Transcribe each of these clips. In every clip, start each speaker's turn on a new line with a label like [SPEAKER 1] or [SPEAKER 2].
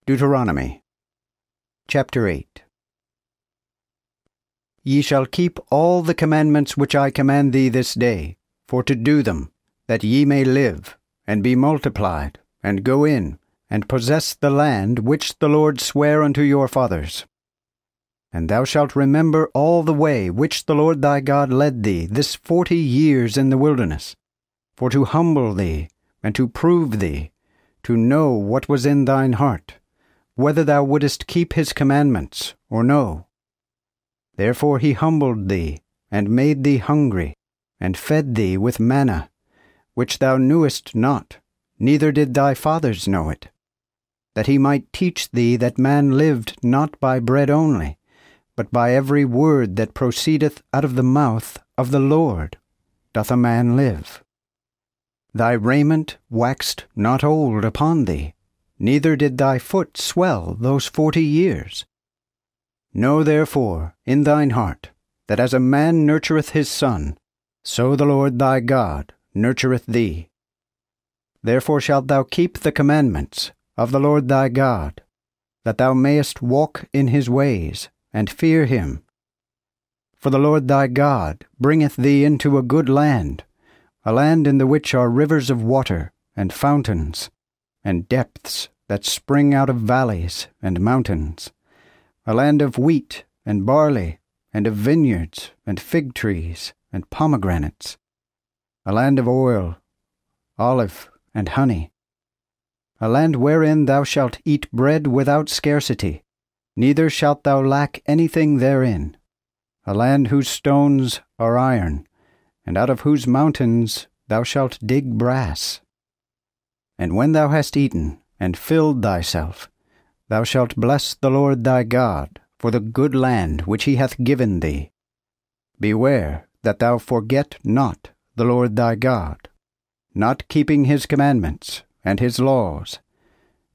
[SPEAKER 1] Deuteronomy chapter 8. Ye shall keep all the commandments which I command thee this day, for to do them, that ye may live, and be multiplied, and go in, and possess the land which the Lord sware unto your fathers. And thou shalt remember all the way which the Lord thy God led thee this 40 years in the wilderness, for to humble thee, and to prove thee, to know what was in thine heart, whether thou wouldest keep his commandments, or no. Therefore he humbled thee, and made thee hungry, and fed thee with manna, which thou knewest not, neither did thy fathers know it, that he might teach thee that man lived not by bread only, but by every word that proceedeth out of the mouth of the Lord doth a man live. Thy raiment waxed not old upon thee, neither did thy foot swell those 40 years. Know therefore in thine heart, that as a man nurtureth his son, so the Lord thy God nurtureth thee. Therefore shalt thou keep the commandments of the Lord thy God, that thou mayest walk in his ways, and fear him. For the Lord thy God bringeth thee into a good land, a land in the which are rivers of water, and fountains, and depths that spring out of valleys and mountains, a land of wheat and barley, and of vineyards and fig trees and pomegranates, a land of oil, olive, and honey, a land wherein thou shalt eat bread without scarcity, neither shalt thou lack anything therein, a land whose stones are iron, and out of whose mountains thou shalt dig brass. And when thou hast eaten and filled thyself, thou shalt bless the Lord thy God for the good land which he hath given thee. Beware that thou forget not the Lord thy God, not keeping his commandments, and his laws,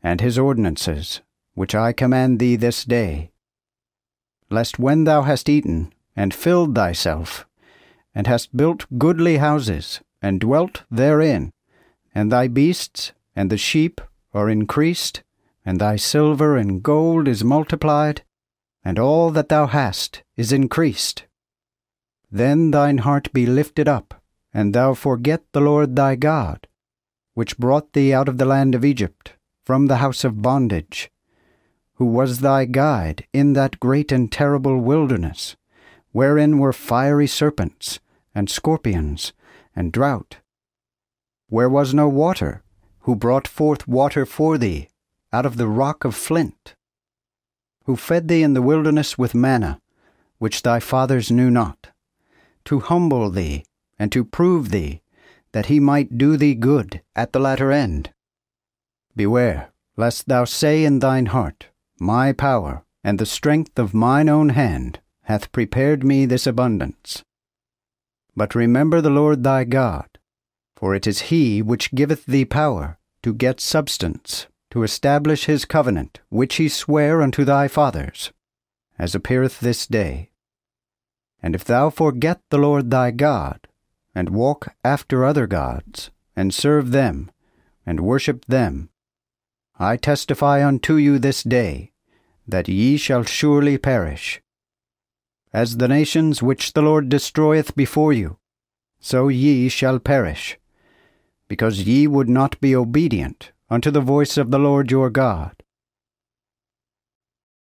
[SPEAKER 1] and his ordinances, which I command thee this day, lest when thou hast eaten and filled thyself, and hast built goodly houses, and dwelt therein, and thy beasts and the sheep are increased, and thy silver and gold is multiplied, and all that thou hast is increased, then thine heart be lifted up, and thou forget the Lord thy God, which brought thee out of the land of Egypt, from the house of bondage, who was thy guide in that great and terrible wilderness, wherein were fiery serpents, and scorpions, and drought, where was no water, who brought forth water for thee out of the rock of flint, who fed thee in the wilderness with manna, which thy fathers knew not, to humble thee, and to prove thee, that he might do thee good at the latter end. Beware, lest thou say in thine heart, My power, and the strength of mine own hand, hath prepared me this abundance. But remember the Lord thy God, for it is he which giveth thee power to get substance, to establish his covenant which he sware unto thy fathers, as appeareth this day. And if thou forget the Lord thy God, and walk after other gods, and serve them, and worship them, I testify unto you this day, that ye shall surely perish. As the nations which the Lord destroyeth before you, so ye shall perish, because ye would not be obedient unto the voice of the Lord your God,